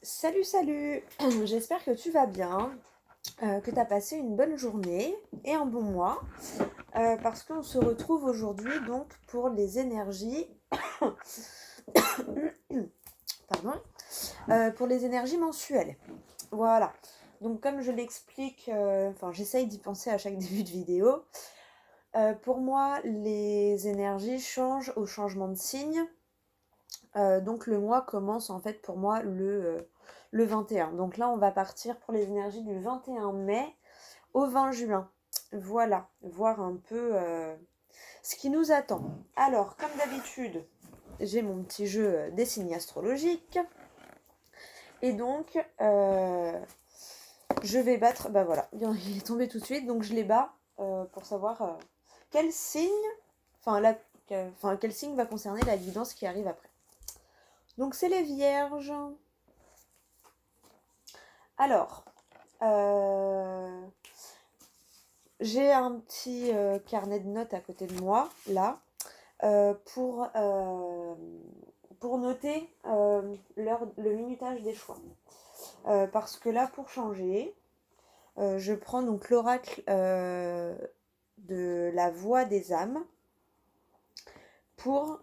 Salut, salut! J'espère que tu vas bien, que tu as passé une bonne journée et un bon mois, parce qu'on se retrouve aujourd'hui donc pour les énergies, pardon, pour les énergies mensuelles. Voilà. Donc comme je l'explique, enfin j'essaye d'y penser à chaque début de vidéo, pour moi les énergies changent au changement de signe. Donc le mois commence en fait pour moi le 21. Donc là on va partir pour les énergies du 21 mai au 20 juin. Voilà, voir un peu ce qui nous attend. Alors comme d'habitude, j'ai mon petit jeu des signes astrologiques. Et donc je vais battre, bah voilà, il est tombé tout de suite, donc je les bats pour savoir quel signe, quel signe va concerner la guidance qui arrive après. Donc c'est les vierges. Alors, j'ai un petit carnet de notes à côté de moi, là, euh, pour, euh, pour noter le minutage des choix. Parce que là, pour changer, je prends donc l'oracle de la voix des âmes.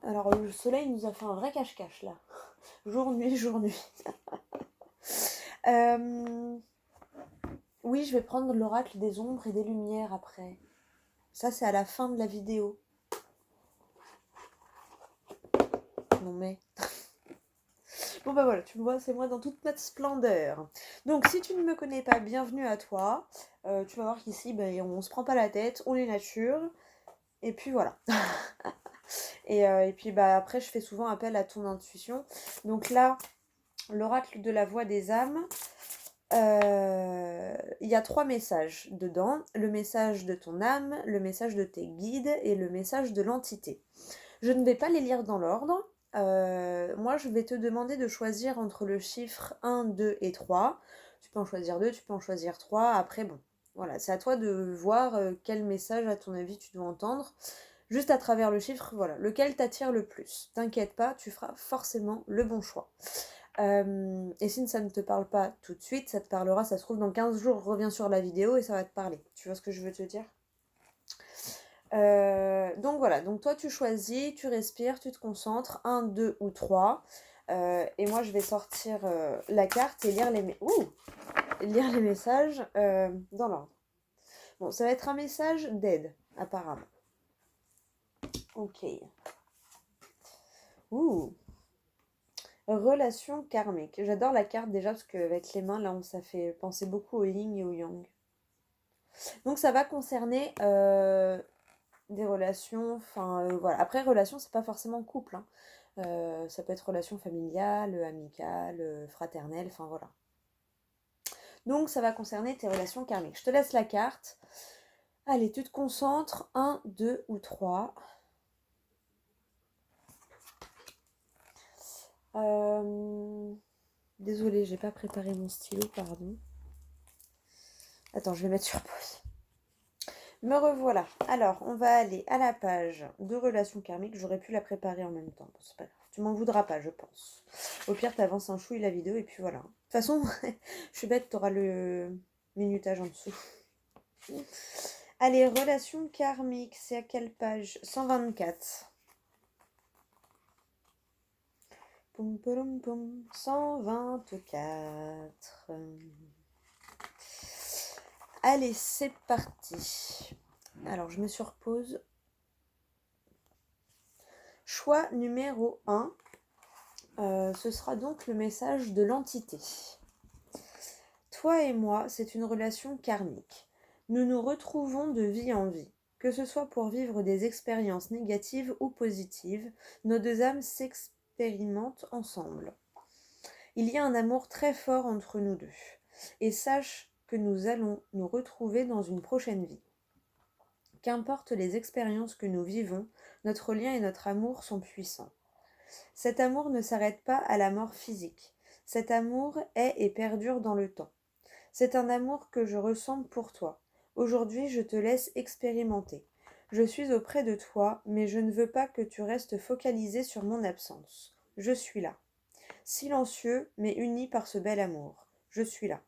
Alors, le soleil nous a fait un vrai cache-cache, là. Jour-nuit, jour-nuit. Oui, je vais prendre l'oracle des ombres et des lumières après. Ça, c'est à la fin de la vidéo. Non mais... Bon bah voilà, tu me vois, c'est moi dans toute ma splendeur. Donc si tu ne me connais pas, bienvenue à toi. Tu vas voir qu'ici, on se prend pas la tête, on est nature. Et puis voilà. Et puis après, je fais souvent appel à ton intuition. Donc là, l'oracle de la voix des âmes, il y a 3 messages dedans. Le message de ton âme, le message de tes guides et le message de l'entité. Je ne vais pas les lire dans l'ordre. Moi, je vais te demander de choisir entre le chiffre 1, 2 et 3. Tu peux en choisir 2, tu peux en choisir 3. Après, bon, voilà, c'est à toi de voir quel message, à ton avis, tu dois entendre. Juste à travers le chiffre, voilà, lequel t'attire le plus. T'inquiète pas, tu feras forcément le bon choix. Et si ça ne te parle pas tout de suite, ça te parlera, ça se trouve, dans 15 jours, reviens sur la vidéo et ça va te parler. Tu vois ce que je veux te dire? Donc voilà, donc toi tu choisis, tu respires, tu te concentres, un, 2 ou 3. Et moi je vais sortir la carte et lire les messages dans l'ordre. Bon, ça va être un message d'aide, apparemment. Ok. Ouh. Relation karmique. J'adore la carte déjà parce qu'avec les mains, là, ça fait penser beaucoup au yin et au yang. Donc ça va concerner des relations, voilà. Après, relation, c'est pas forcément couple, hein. Ça peut être relation familiale, amicale, fraternelle, enfin voilà. Donc ça va concerner tes relations karmiques. Je te laisse la carte. Allez, tu te concentres. Un, 2 ou 3. Désolée, j'ai pas préparé mon stylo, pardon. Attends, je vais mettre sur pause. Me revoilà. Alors, on va aller à la page de relations karmiques. J'aurais pu la préparer en même temps. Bon, c'est pas grave. Tu m'en voudras pas, je pense. Au pire, t'avances un chouille la vidéo et puis voilà. De toute façon, je suis bête, t'auras le minutage en dessous. Allez, relations karmiques, c'est à quelle page? 124. Poum, poum, poum. 124. Allez, c'est parti. Alors, je me surpose. Choix numéro 1. Ce sera donc le message de l'entité. Toi et moi, c'est une relation karmique. Nous nous retrouvons de vie en vie. Que ce soit pour vivre des expériences négatives ou positives, nos deux âmes s'expérimentent ensemble. Il y a un amour très fort entre nous deux. Et sache que nous allons nous retrouver dans une prochaine vie. Qu'importe les expériences que nous vivons, notre lien et notre amour sont puissants. Cet amour ne s'arrête pas à la mort physique. Cet amour est et perdure dans le temps. C'est un amour que je ressens pour toi. Aujourd'hui, je te laisse expérimenter. Je suis auprès de toi, mais je ne veux pas que tu restes focalisé sur mon absence. Je suis là. silencieux mais unis par ce bel amour. Je suis là.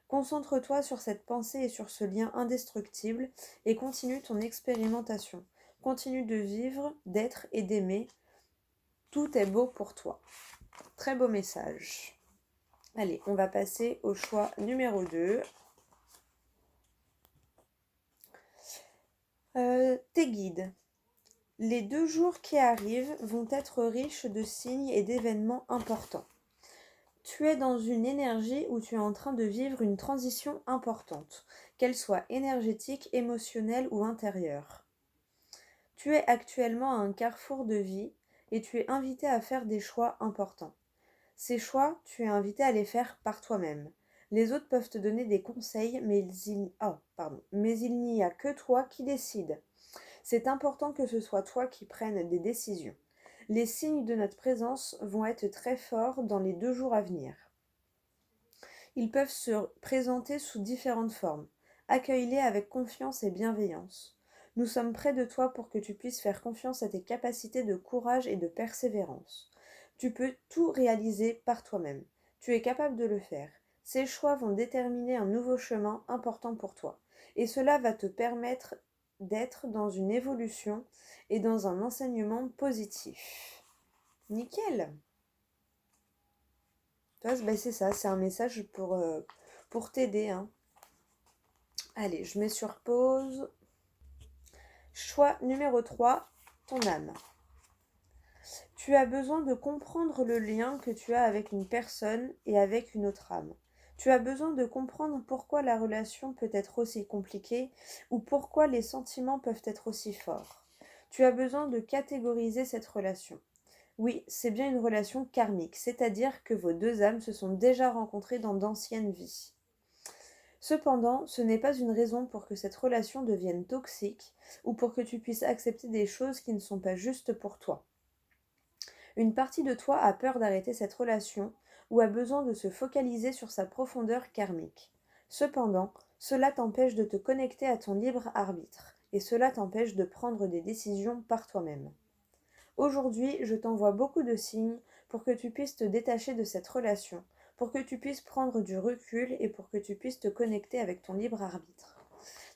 Concentre-toi sur cette pensée et sur ce lien indestructible et continue ton expérimentation. Continue de vivre, d'être et d'aimer. Tout est beau pour toi. Très beau message. Allez, on va passer au choix numéro 2. Tes guides. Les 2 jours qui arrivent vont être riches de signes et d'événements importants. Tu es dans une énergie où tu es en train de vivre une transition importante, qu'elle soit énergétique, émotionnelle ou intérieure. Tu es actuellement à un carrefour de vie et tu es invité à faire des choix importants. Ces choix, tu es invité à les faire par toi-même. Les autres peuvent te donner des conseils, mais il n'y a que toi qui décides. C'est important que ce soit toi qui prennes des décisions. Les signes de notre présence vont être très forts dans les 2 jours à venir. Ils peuvent se présenter sous différentes formes. Accueille-les avec confiance et bienveillance. Nous sommes près de toi pour que tu puisses faire confiance à tes capacités de courage et de persévérance. Tu peux tout réaliser par toi-même. Tu es capable de le faire. Ces choix vont déterminer un nouveau chemin important pour toi. Et cela va te permettre d'être dans une évolution et dans un enseignement positif. Nickel! C'est ça, c'est un message pour t'aider. Hein. Allez, je mets sur pause. Choix numéro 3, ton âme. Tu as besoin de comprendre le lien que tu as avec une personne et avec une autre âme. Tu as besoin de comprendre pourquoi la relation peut être aussi compliquée ou pourquoi les sentiments peuvent être aussi forts. Tu as besoin de catégoriser cette relation. Oui, c'est bien une relation karmique, c'est-à-dire que vos 2 âmes se sont déjà rencontrées dans d'anciennes vies. Cependant, ce n'est pas une raison pour que cette relation devienne toxique ou pour que tu puisses accepter des choses qui ne sont pas justes pour toi. Une partie de toi a peur d'arrêter cette relation ou a besoin de se focaliser sur sa profondeur karmique. Cependant, cela t'empêche de te connecter à ton libre arbitre et cela t'empêche de prendre des décisions par toi-même. Aujourd'hui, je t'envoie beaucoup de signes pour que tu puisses te détacher de cette relation, pour que tu puisses prendre du recul et pour que tu puisses te connecter avec ton libre arbitre.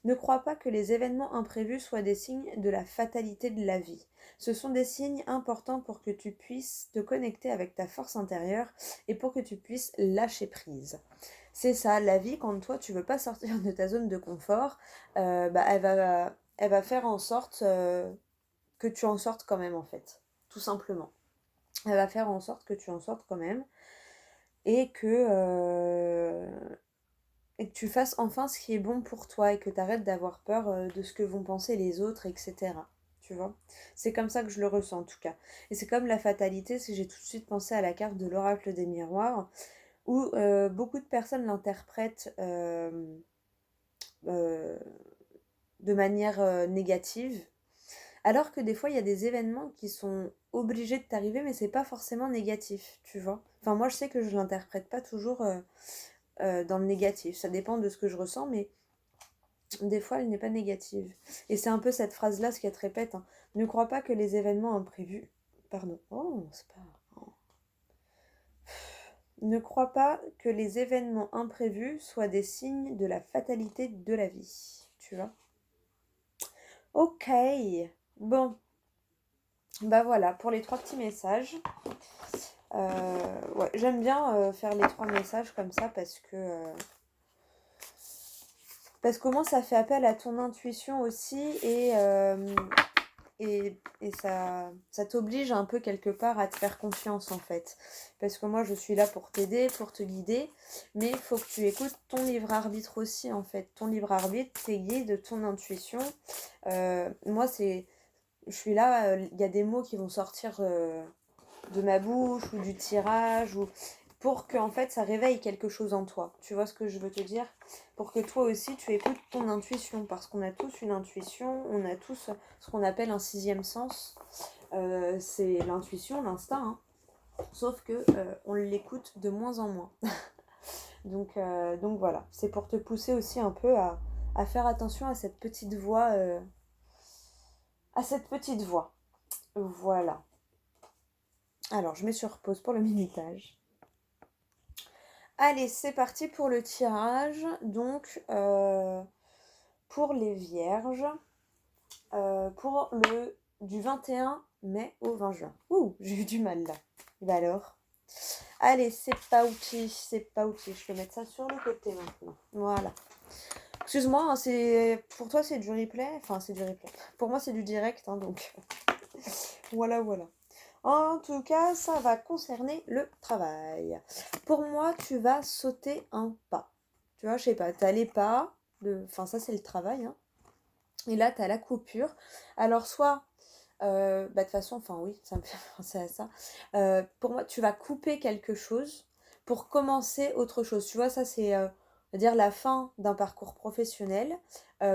Ne crois pas que les événements imprévus soient des signes de la fatalité de la vie. Ce sont des signes importants pour que tu puisses te connecter avec ta force intérieure et pour que tu puisses lâcher prise. C'est ça, la vie, quand toi tu veux pas sortir de ta zone de confort, elle va faire en sorte que tu en sortes quand même en fait, tout simplement. Elle va faire en sorte que tu en sortes quand même et que tu fasses enfin ce qui est bon pour toi et que tu arrêtes d'avoir peur de ce que vont penser les autres, etc. Tu vois? C'est comme ça que je le ressens en tout cas. Et c'est comme la fatalité, c'est que j'ai tout de suite pensé à la carte de l'oracle des miroirs, où beaucoup de personnes l'interprètent de manière négative, alors que des fois il y a des événements qui sont obligés de t'arriver, mais c'est pas forcément négatif, tu vois. Enfin moi je sais que je l'interprète pas toujours dans le négatif, ça dépend de ce que je ressens, mais des fois elle n'est pas négative. Et c'est un peu cette phrase-là, ce qu'elle te répète, hein. Ne crois pas que les événements imprévus... Pardon. Oh, c'est pas... Oh. Ne crois pas que les événements imprévus soient des signes de la fatalité de la vie. Tu vois? Ok. Bon. Bah voilà, pour les 3 petits messages. Ouais, j'aime bien faire les 3 messages comme ça parce qu'au moins ça fait appel à ton intuition aussi et ça t'oblige un peu quelque part à te faire confiance en fait. Parce que moi je suis là pour t'aider, pour te guider, mais il faut que tu écoutes ton libre arbitre aussi en fait. Ton libre arbitre, tes guides, ton intuition. Moi je suis là, il y a des mots qui vont sortir de ma bouche ou du tirage ou pour que en fait ça réveille quelque chose en toi. Tu vois ce que je veux te dire? Pour que toi aussi tu écoutes ton intuition, parce qu'on a tous une intuition, on a tous ce qu'on appelle un 6e sens. C'est l'intuition, l'instinct, hein. Sauf que on l'écoute de moins en moins. donc voilà, c'est pour te pousser aussi un peu à faire attention à cette petite voix. Voilà. Alors, je mets sur pause pour le minutage. Allez, c'est parti pour le tirage. Donc, pour les vierges, pour le du 21 mai au 20 juin. Ouh, j'ai eu du mal là. Bah alors. Allez, c'est parti, c'est parti. Je vais mettre ça sur le côté maintenant. Voilà. Excuse-moi, hein, c'est pour toi c'est du replay. Enfin, c'est du replay. Pour moi, c'est du direct, hein, donc voilà, voilà. En tout cas, ça va concerner le travail. Pour moi, tu vas sauter un pas. Tu vois, je sais pas, t'as les pas, enfin ça c'est le travail, hein. Et là, t'as la coupure. Alors, soit, bah de toute façon, enfin oui, ça me fait penser à ça. Pour moi, tu vas couper quelque chose pour commencer autre chose. Tu vois, ça c'est, on va dire, la fin d'un parcours professionnel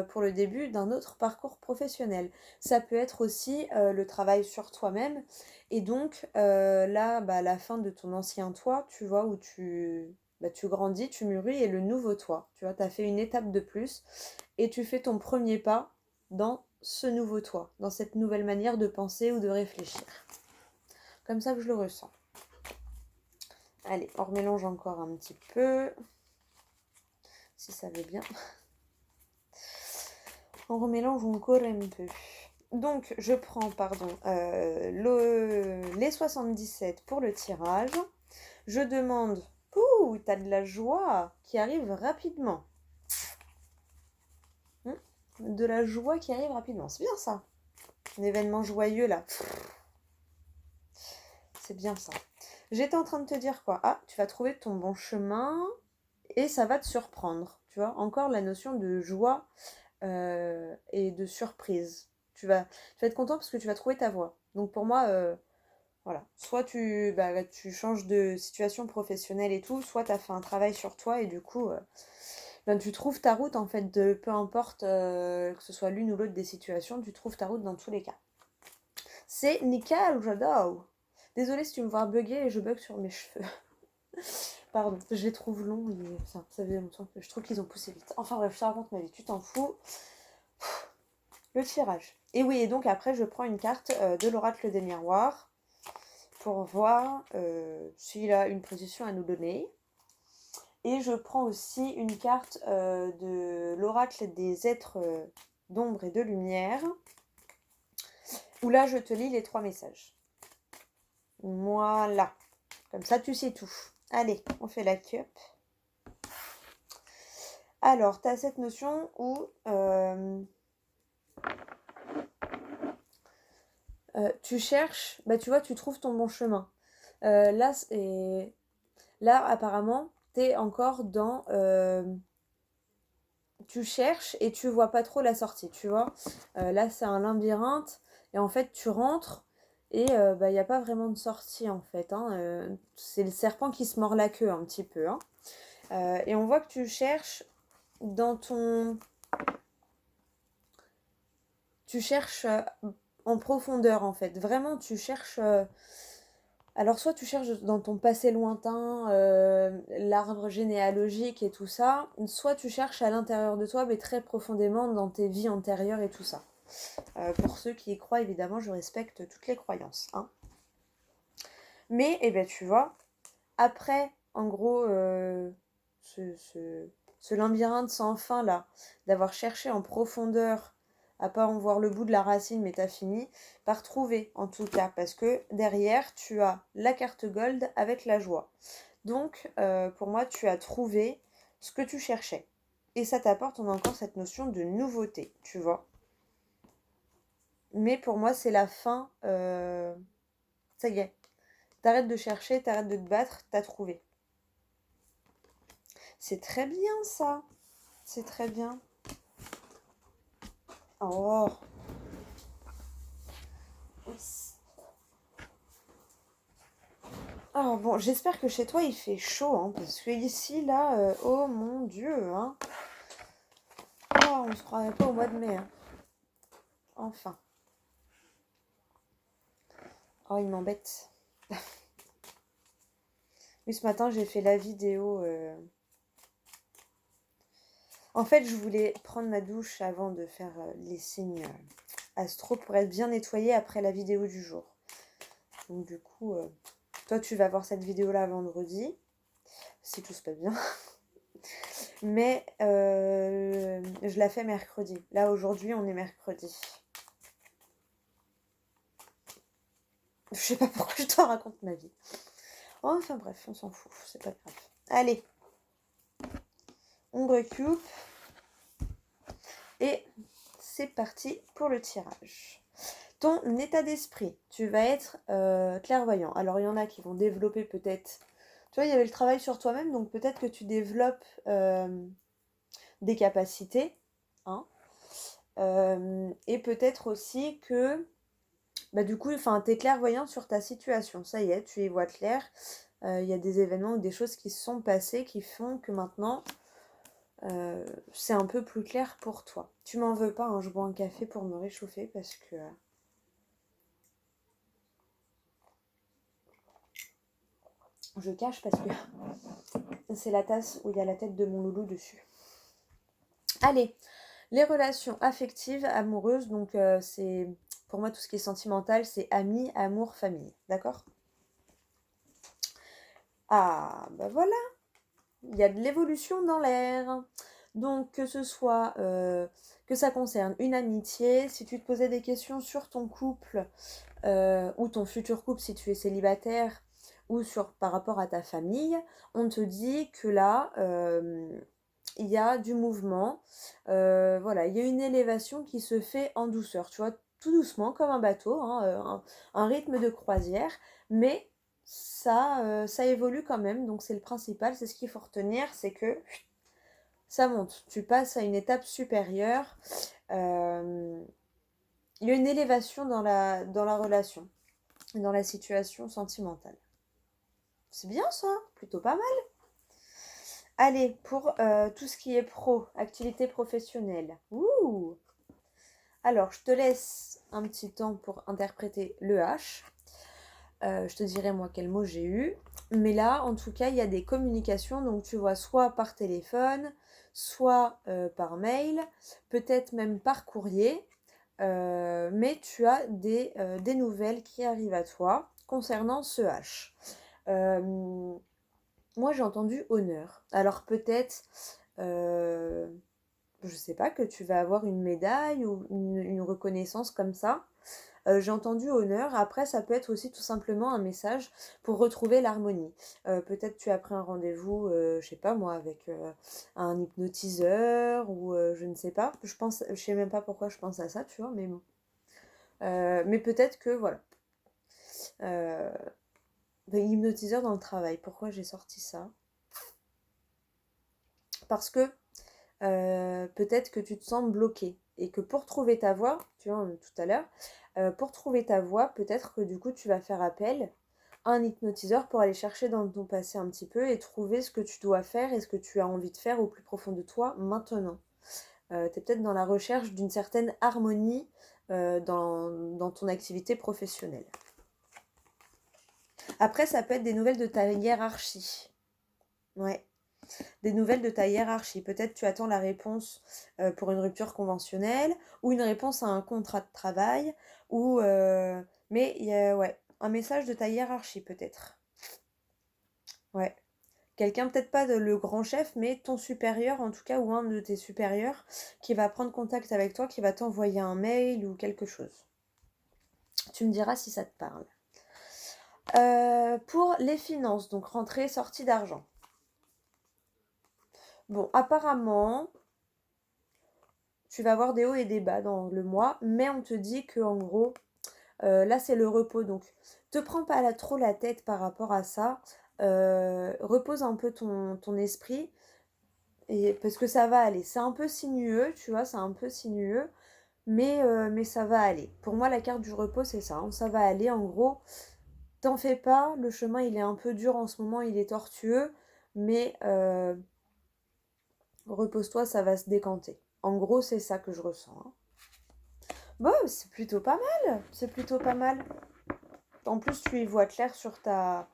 pour le début d'un autre parcours professionnel. Ça peut être aussi le travail sur toi-même. Et donc, là, bah, la fin de ton ancien toi, tu vois, où tu grandis, tu mûris, et le nouveau toi. Tu vois, tu as fait une étape de plus et tu fais ton premier pas dans ce nouveau toi, dans cette nouvelle manière de penser ou de réfléchir. Comme ça que je le ressens. Allez, on remélange encore un petit peu. Si ça veut bien. On remélange encore un peu. Donc, je prends, pardon, les 77 pour le tirage. Je demande... Ouh, t'as de la joie qui arrive rapidement. De la joie qui arrive rapidement. C'est bien ça. Un événement joyeux, là. C'est bien ça. J'étais en train de te dire quoi? Ah, tu vas trouver ton bon chemin et ça va te surprendre. Tu vois, encore la notion de joie et de surprise. Tu vas être content parce que tu vas trouver ta voie. Donc pour moi, voilà. Soit tu changes de situation professionnelle et tout, soit tu as fait un travail sur toi et du coup, tu trouves ta route en fait, peu importe que ce soit l'une ou l'autre des situations, tu trouves ta route dans tous les cas. C'est nickel, j'adore. Désolée si tu me vois bugger et je bug sur mes cheveux. Pardon, je les trouve longs et ça faisait longtemps que je trouve qu'ils ont poussé vite. Enfin bref, je te raconte ma vie, tu t'en fous. Le tirage. Et oui, et donc après, je prends une carte de l'oracle des miroirs pour voir s'il a une position à nous donner. Et je prends aussi une carte de l'oracle des êtres d'ombre et de lumière, où là, je te lis les 3 messages. Voilà. Comme ça, tu sais tout. Allez, on fait la cup. Alors, tu as cette notion où tu cherches, bah tu vois, tu trouves ton bon chemin. Là, apparemment, tu es encore dans... tu cherches et tu vois pas trop la sortie, tu vois. Là, c'est un labyrinthe et en fait, tu rentres et il n'y a pas vraiment de sortie en fait, hein. C'est le serpent qui se mord la queue un petit peu, hein. Et on voit que tu cherches dans ton... Tu cherches en profondeur en fait. Vraiment, tu cherches... alors soit tu cherches dans ton passé lointain, l'arbre généalogique et tout ça, soit tu cherches à l'intérieur de toi, mais très profondément dans tes vies antérieures et tout ça. Pour ceux qui y croient, évidemment, je respecte toutes les croyances, hein. Mais, eh ben, tu vois, après, en gros, ce labyrinthe sans fin là, d'avoir cherché en profondeur, à pas en voir le bout de la racine, mais t'as fini par trouver en tout cas, parce que derrière tu as la carte gold avec la joie. Donc pour moi tu as trouvé ce que tu cherchais. Et ça t'apporte encore cette notion de nouveauté, tu vois. Mais pour moi c'est la fin, ça y est. T'arrêtes de chercher, t'arrêtes de te battre, t'as trouvé. C'est très bien ça. C'est très bien. Oh. Alors bon, j'espère que chez toi il fait chaud, hein, parce que ici, là, oh mon Dieu, hein. Oh, on se croirait pas au mois de mai, hein. Enfin. Oh, il m'embête. Oui, ce matin, j'ai fait la vidéo. En fait, je voulais prendre ma douche avant de faire les signes astro pour être bien nettoyée après la vidéo du jour. Donc du coup, toi, tu vas voir cette vidéo-là vendredi. si tout se passe bien. Mais je la fais mercredi. Là, aujourd'hui, on est mercredi. Je sais pas pourquoi je te raconte ma vie. Enfin bref, on s'en fout, c'est pas grave. Allez, on recoupe. Et c'est parti pour le tirage. Ton état d'esprit, tu vas être clairvoyant. Alors il y en a qui vont développer peut-être... Tu vois, il y avait le travail sur toi-même, donc peut-être que tu développes des capacités. Hein, et peut-être aussi que... Bah, du coup, tu es clairvoyant sur ta situation. Ça y est, tu y vois clair. Il y a des événements ou des choses qui se sont passées qui font que maintenant... c'est un peu plus clair pour toi. Tu m'en veux pas, hein, je bois un café pour me réchauffer parce que je cache parce que c'est la tasse où il y a la tête de mon loulou dessus. Allez, les relations affectives, amoureuses, donc c'est pour moi tout ce qui est sentimental, c'est amis, amour, famille, d'accord? Ah, bah voilà, il y a de l'évolution dans l'air. Donc que ce soit que ça concerne une amitié, si tu te posais des questions sur ton couple ou ton futur couple si tu es célibataire, ou par rapport à ta famille, on te dit que là, il y a du mouvement, voilà, il y a une élévation qui se fait en douceur, tu vois, tout doucement, comme un bateau, hein, un rythme de croisière, mais ça évolue quand même, donc c'est le principal, c'est ce qu'il faut retenir, c'est que ça monte, tu passes à une étape supérieure, il y a une élévation dans la relation, dans la situation sentimentale. C'est bien ça, plutôt pas mal. Allez, pour tout ce qui est activité professionnelle. Ouh. Alors, je te laisse un petit temps pour interpréter le H. Je te dirai moi quel mot j'ai eu. Mais là, en tout cas, il y a des communications. Donc, tu vois, soit par téléphone, soit par mail, peut-être même par courrier. Mais tu as des nouvelles qui arrivent à toi concernant ce H. Moi, j'ai entendu honneur. Alors peut-être, je sais pas, que tu vas avoir une médaille ou une reconnaissance comme ça. J'ai entendu honneur. Après, ça peut être aussi tout simplement un message pour retrouver l'harmonie. Peut-être tu as pris un rendez-vous, je sais pas moi, avec un hypnotiseur ou je ne sais pas. Je sais même pas pourquoi je pense à ça, tu vois, mais bon. Mais peut-être que voilà. Hypnotiseur dans le travail. Pourquoi j'ai sorti ça? Parce que peut-être que tu te sens bloqué et que pour trouver ta voie, tu vois, tout à l'heure, pour trouver ta voie, peut-être que du coup tu vas faire appel à un hypnotiseur pour aller chercher dans ton passé un petit peu et trouver ce que tu dois faire et ce que tu as envie de faire au plus profond de toi maintenant. Tu es peut-être dans la recherche d'une certaine harmonie dans ton activité professionnelle. Après, ça peut être des nouvelles de ta hiérarchie. Ouais. Des nouvelles de ta hiérarchie. Peut-être tu attends la réponse pour une rupture conventionnelle ou une réponse à un contrat de travail ou mais il y a ouais, un message de ta hiérarchie peut-être. Ouais. Quelqu'un, peut-être pas le grand chef, mais ton supérieur en tout cas ou un de tes supérieurs qui va prendre contact avec toi, qui va t'envoyer un mail ou quelque chose. Tu me diras si ça te parle. Pour les finances, donc rentrée, sortie d'argent. Bon, apparemment, tu vas avoir des hauts et des bas dans le mois, mais on te dit que en gros, là c'est le repos, donc te prends pas trop la tête par rapport à ça. Repose un peu ton esprit, parce que ça va aller. C'est un peu sinueux, tu vois, c'est un peu sinueux, mais ça va aller. Pour moi, la carte du repos, c'est ça, hein, ça va aller. En gros, t'en fais pas, le chemin il est un peu dur en ce moment, il est tortueux, mais repose-toi, ça va se décanter. En gros, c'est ça que je ressens. Hein. Bon, c'est plutôt pas mal. C'est plutôt pas mal. En plus, tu y vois clair sur ta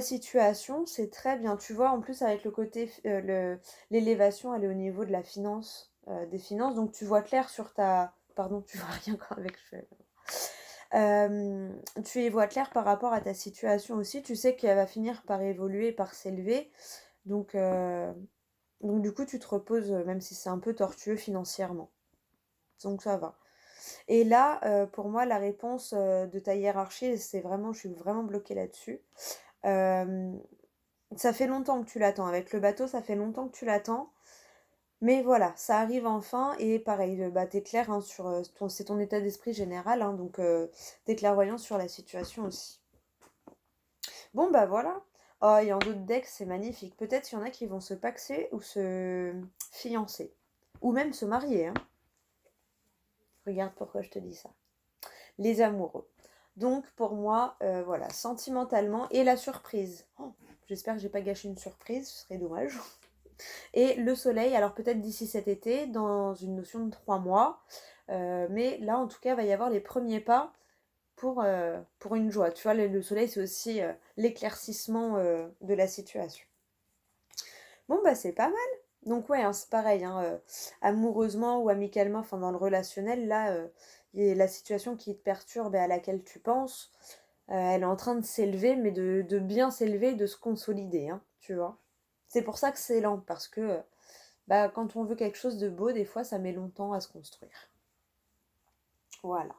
situation. C'est très bien. Tu vois, en plus, avec le côté, l'élévation, elle est au niveau de la finance, des finances. Donc, tu vois clair sur ta... Pardon, tu vois rien quand avec... Tu y vois clair par rapport à ta situation aussi. Tu sais qu'elle va finir par évoluer, par s'élever. Donc du coup, tu te reposes, même si c'est un peu tortueux financièrement. Donc ça va. Et là, pour moi, la réponse de ta hiérarchie, c'est vraiment, je suis vraiment bloquée là-dessus. Euh, Ça fait longtemps que tu l'attends. Avec le bateau, ça fait longtemps que tu l'attends. Mais voilà, ça arrive enfin. Et pareil, bah, t'es clair hein, sur c'est ton état d'esprit général. Hein, donc t'es clairvoyant sur la situation aussi. Bon, bah voilà. Oh, et en d'autres decks, c'est magnifique. Peut-être il y en a qui vont se paxer ou se fiancer. Ou même se marier. Hein. Regarde pourquoi je te dis ça. Les amoureux. Donc pour moi, voilà, sentimentalement et la surprise. Oh, j'espère que j'ai pas gâché une surprise, ce serait dommage. Et le soleil, alors peut-être d'ici cet été, dans une notion de 3 mois. Mais là, en tout cas, va y avoir les premiers pas pour une joie. Tu vois, le soleil, c'est aussi l'éclaircissement de la situation. Bon, bah c'est pas mal. Donc ouais, hein, c'est pareil, hein, amoureusement ou amicalement, enfin dans le relationnel, là, la situation qui te perturbe et à laquelle tu penses, elle est en train de s'élever, mais de bien s'élever, de se consolider, hein, tu vois. C'est pour ça que c'est lent, parce que bah, quand on veut quelque chose de beau, des fois, ça met longtemps à se construire. Voilà.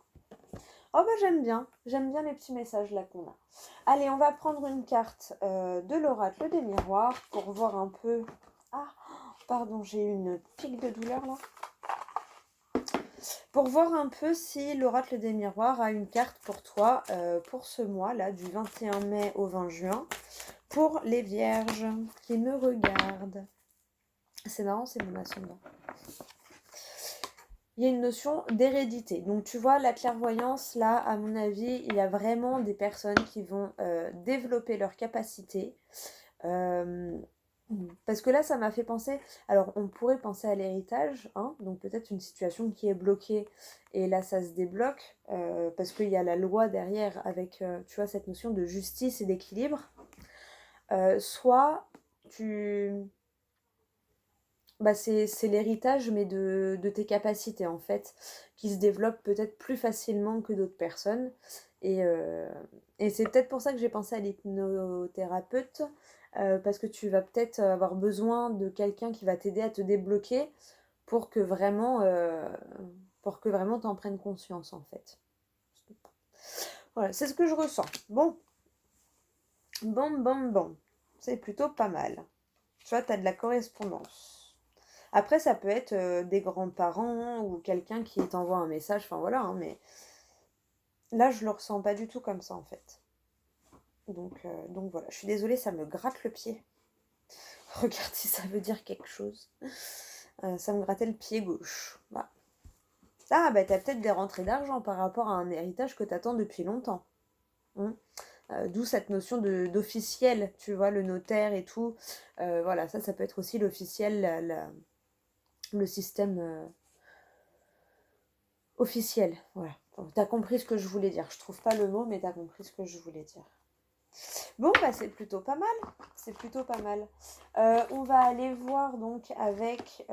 Oh bah j'aime bien les petits messages là qu'on a. Allez, on va prendre une carte de l'oracle des miroirs pour voir un peu... Ah, pardon, j'ai eu une pique de douleur là. Pour voir un peu si l'oracle des miroirs a une carte pour toi pour ce mois là, du 21 mai au 20 juin, pour les vierges qui me regardent. C'est marrant, c'est mon ascendant. Il y a une notion d'hérédité. Donc tu vois, la clairvoyance, là, à mon avis, il y a vraiment des personnes qui vont développer leurs capacités. Parce que là, ça m'a fait penser... Alors, on pourrait penser à l'héritage, hein, donc peut-être une situation qui est bloquée, et là, ça se débloque, parce qu'il y a la loi derrière avec, tu vois, cette notion de justice et d'équilibre. Soit tu... Bah c'est l'héritage, mais de tes capacités, en fait, qui se développent peut-être plus facilement que d'autres personnes. Et, euh, et c'est peut-être pour ça que j'ai pensé à l'hypnothérapeute, parce que tu vas peut-être avoir besoin de quelqu'un qui va t'aider à te débloquer pour que vraiment t'en prennes conscience, en fait. Voilà, c'est ce que je ressens. Bon, bon. C'est plutôt pas mal. Tu vois, t'as de la correspondance. Après, ça peut être des grands-parents ou quelqu'un qui t'envoie un message, enfin voilà, hein, mais là, je le ressens pas du tout comme ça en fait. Donc voilà, je suis désolée, ça me gratte le pied. Regarde si ça veut dire quelque chose. Ça me grattait le pied gauche. Bah. Ah, bah t'as peut-être des rentrées d'argent par rapport à un héritage que t'attends depuis longtemps. Hein. D'où cette notion d'officiel, tu vois, le notaire et tout. Voilà, ça peut être aussi l'officiel, le système officiel. Voilà. T'as compris ce que je voulais dire. Je trouve pas le mot, mais t'as compris ce que je voulais dire. Bon, bah c'est plutôt pas mal. C'est plutôt pas mal. On va aller voir donc avec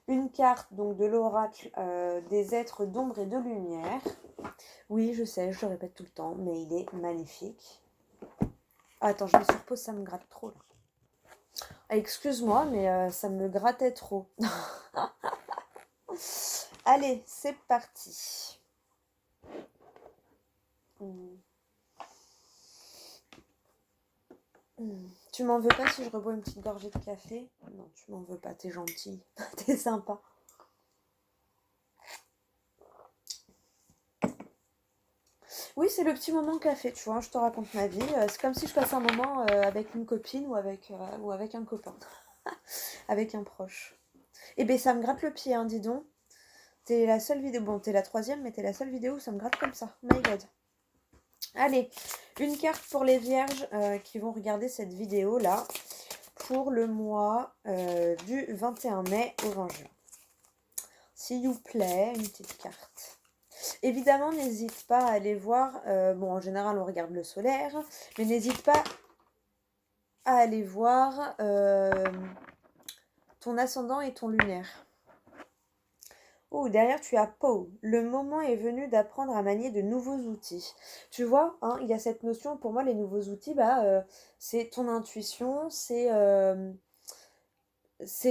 une carte donc de l'oracle des êtres d'ombre et de lumière. Oui, je sais, je le répète tout le temps, mais il est magnifique. Attends, je me surpose, ça me gratte trop là. Excuse-moi, mais ça me grattait trop. Allez, c'est parti. Tu m'en veux pas si je rebois une petite gorgée de café? Non, tu m'en veux pas, t'es gentil. T'es sympa. Oui, c'est le petit moment café, tu vois, je te raconte ma vie. C'est comme si je passais un moment avec une copine ou avec un copain. Avec un proche. Eh ben ça me gratte le pied, hein, dis donc. T'es la seule vidéo, bon t'es la troisième, mais t'es la seule vidéo où ça me gratte comme ça. My God. Allez, une carte pour les vierges qui vont regarder cette vidéo là pour le mois du 21 mai au 20 juin. S'il vous plaît, une petite carte. Évidemment, n'hésite pas à aller voir, bon en général on regarde le solaire, mais n'hésite pas à aller voir ton ascendant et ton lunaire. Oh, derrière, tu as Poe. Le moment est venu d'apprendre à manier de nouveaux outils. Tu vois, hein, il y a cette notion, pour moi, les nouveaux outils, c'est ton intuition, c'est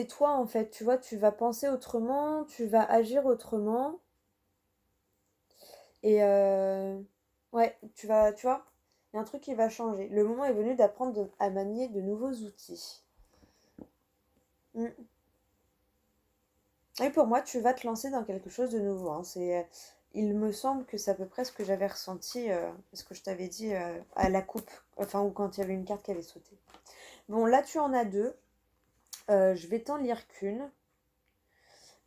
toi, en fait. Tu vois, tu vas penser autrement, tu vas agir autrement. Et ouais, tu vois, il y a un truc qui va changer. Le moment est venu d'apprendre à manier de nouveaux outils. Mm. Et pour moi, tu vas te lancer dans quelque chose de nouveau, hein. Il me semble que c'est à peu près ce que j'avais ressenti, ce que je t'avais dit à la coupe, enfin, ou quand il y avait une carte qui avait sauté. Bon, là, tu en as deux. Je vais t'en lire qu'une.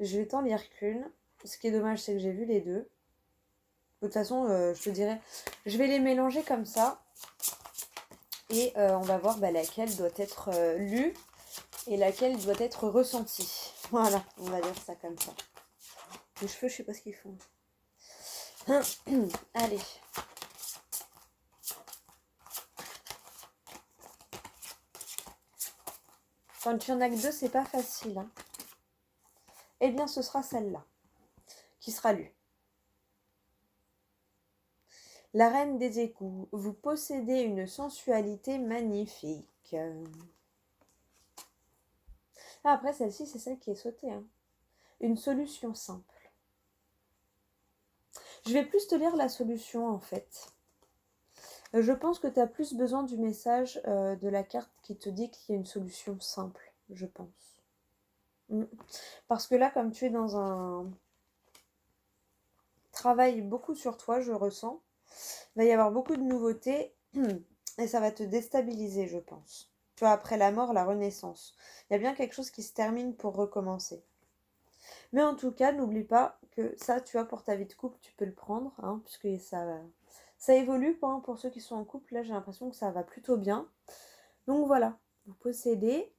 Je vais t'en lire qu'une. Ce qui est dommage, c'est que j'ai vu les deux. De toute façon, je te dirais, je vais les mélanger comme ça. Et on va voir laquelle doit être lue et laquelle doit être ressentie. Voilà, on va dire ça comme ça. Les cheveux, je sais pas ce qu'ils font. Allez. Quand tu en as que deux, c'est pas facile, hein. Eh bien, ce sera celle-là qui sera lue. La reine des égouts, vous possédez une sensualité magnifique. Ah, après, celle-ci, c'est celle qui est sautée, hein. Une solution simple. Je vais plus te lire la solution, en fait. Je pense que tu as plus besoin du message de la carte qui te dit qu'il y a une solution simple, je pense. Parce que là, comme tu es dans un travail beaucoup sur toi, je ressens, il va y avoir beaucoup de nouveautés et ça va te déstabiliser, je pense. Tu vois, après la mort, la renaissance. Il y a bien quelque chose qui se termine pour recommencer. Mais en tout cas, n'oublie pas que ça, tu vois, pour ta vie de couple, tu peux le prendre, hein, puisque ça évolue, hein, pour ceux qui sont en couple. Là, j'ai l'impression que ça va plutôt bien. Donc voilà, vous possédez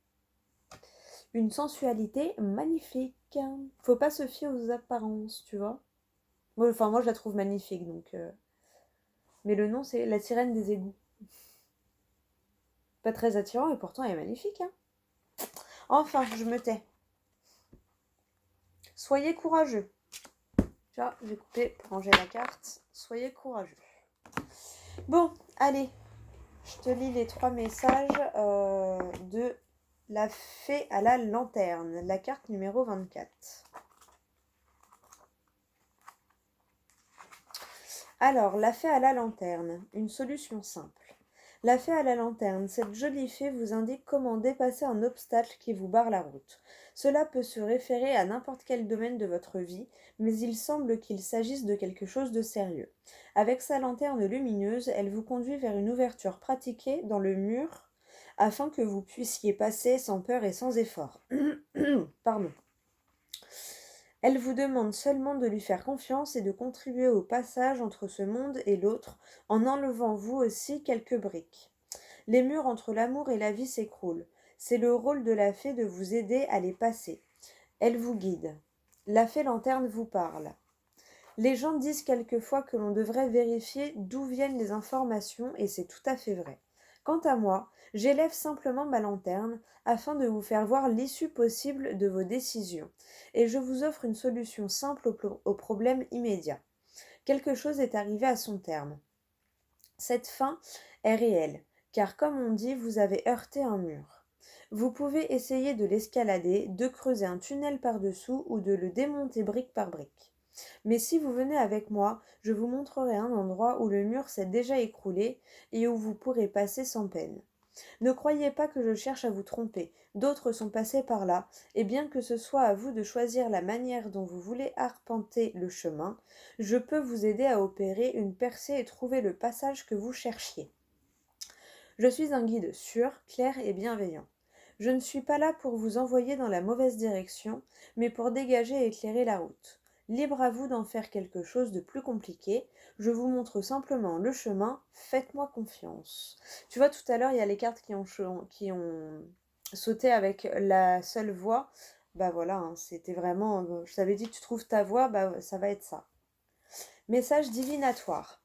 une sensualité magnifique. Faut pas se fier aux apparences, tu vois. Moi, je la trouve magnifique, donc... Mais le nom, c'est la sirène des égouts. Pas très attirant, et pourtant, elle est magnifique, hein. Enfin, je me tais. Soyez courageux. Tu vois, j'ai coupé pour ranger la carte. Soyez courageux. Bon, allez. Je te lis les 3 messages de la fée à la lanterne. La carte numéro 24. Alors, la fée à la lanterne. Une solution simple. La fée à la lanterne, cette jolie fée vous indique comment dépasser un obstacle qui vous barre la route. Cela peut se référer à n'importe quel domaine de votre vie, mais il semble qu'il s'agisse de quelque chose de sérieux. Avec sa lanterne lumineuse, elle vous conduit vers une ouverture pratiquée dans le mur afin que vous puissiez passer sans peur et sans effort. Pardon. Elle vous demande seulement de lui faire confiance et de contribuer au passage entre ce monde et l'autre en enlevant vous aussi quelques briques. Les murs entre l'amour et la vie s'écroulent. C'est le rôle de la fée de vous aider à les passer. Elle vous guide. La fée lanterne vous parle. Les gens disent quelquefois que l'on devrait vérifier d'où viennent les informations et c'est tout à fait vrai. Quant à moi, j'élève simplement ma lanterne afin de vous faire voir l'issue possible de vos décisions et je vous offre une solution simple au problème immédiat. Quelque chose est arrivé à son terme. Cette fin est réelle, car comme on dit, vous avez heurté un mur. Vous pouvez essayer de l'escalader, de creuser un tunnel par-dessous ou de le démonter brique par brique. Mais si vous venez avec moi, je vous montrerai un endroit où le mur s'est déjà écroulé et où vous pourrez passer sans peine. Ne croyez pas que je cherche à vous tromper, d'autres sont passés par là, et bien que ce soit à vous de choisir la manière dont vous voulez arpenter le chemin, je peux vous aider à opérer une percée et trouver le passage que vous cherchiez. Je suis un guide sûr, clair et bienveillant. Je ne suis pas là pour vous envoyer dans la mauvaise direction, mais pour dégager et éclairer la route. Libre à vous d'en faire quelque chose de plus compliqué. Je vous montre simplement le chemin. Faites-moi confiance. Tu vois, tout à l'heure, il y a les cartes qui ont sauté avec la seule voix. Bah voilà, hein, c'était vraiment... je t'avais dit, tu trouves ta voix, bah ça va être ça. Message divinatoire.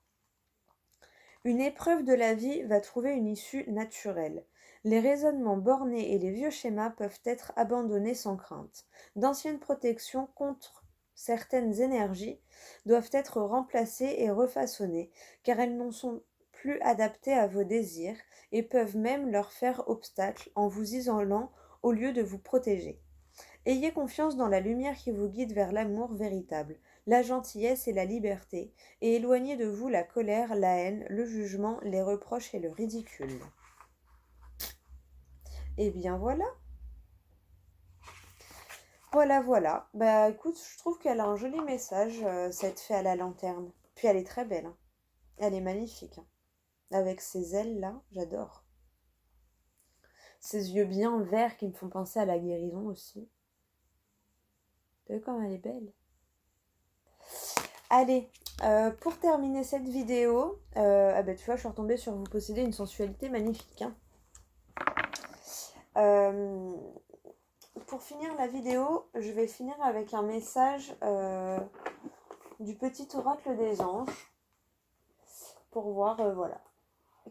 Une épreuve de la vie va trouver une issue naturelle. Les raisonnements bornés et les vieux schémas peuvent être abandonnés sans crainte. D'anciennes protections contre certaines énergies doivent être remplacées et refaçonnées, car elles n'en sont plus adaptées à vos désirs et peuvent même leur faire obstacle en vous isolant au lieu de vous protéger. Ayez confiance dans la lumière qui vous guide vers l'amour véritable, la gentillesse et la liberté, et éloignez de vous la colère, la haine, le jugement, les reproches et le ridicule. Et bien voilà. Voilà. Bah écoute, je trouve qu'elle a un joli message, cette fée à la lanterne. Puis elle est très belle, hein. Elle est magnifique, hein. Avec ses ailes là, j'adore. Ses yeux bien verts qui me font penser à la guérison aussi. T'as vu comme elle est belle? Allez, pour terminer cette vidéo, ah bah tu vois, je suis retombée sur vous posséder une sensualité magnifique, hein. Pour finir la vidéo, je vais finir avec un message du petit oracle des anges pour voir, voilà,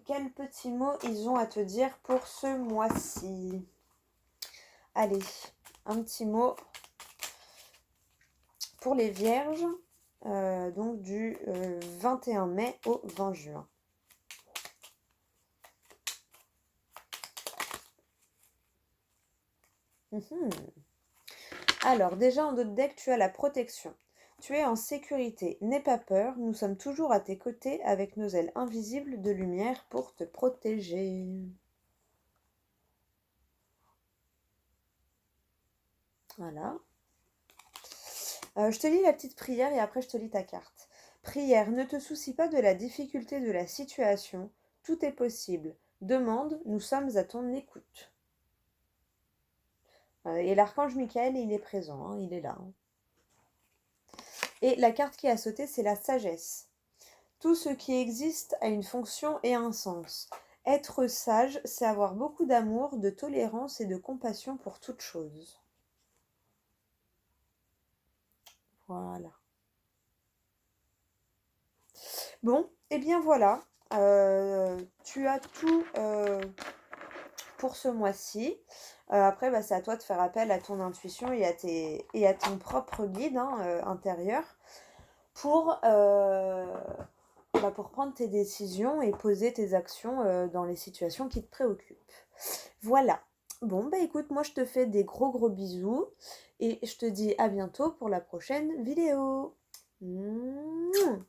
quels petits mots ils ont à te dire pour ce mois-ci. Allez, un petit mot pour les vierges, donc du 21 mai au 20 juin. Alors, déjà en dos de deck, tu as la protection. Tu es en sécurité, n'aie pas peur, nous sommes toujours à tes côtés avec nos ailes invisibles de lumière pour te protéger. Voilà. Je te lis la petite prière et après je te lis ta carte. Prière, ne te soucie pas de la difficulté de la situation, tout est possible. Demande, nous sommes à ton écoute. Et l'archange Michael, il est présent, hein, il est là, hein. Et la carte qui a sauté, c'est la sagesse. Tout ce qui existe a une fonction et un sens. Être sage, c'est avoir beaucoup d'amour, de tolérance et de compassion pour toute chose. Voilà. Bon, et bien voilà. Tu as tout pour ce mois-ci. Après, bah, c'est à toi de faire appel à ton intuition et à ton propre guide, hein, intérieur pour prendre tes décisions et poser tes actions dans les situations qui te préoccupent. Voilà. Bon, bah écoute, moi je te fais des gros bisous et je te dis à bientôt pour la prochaine vidéo. Mouah.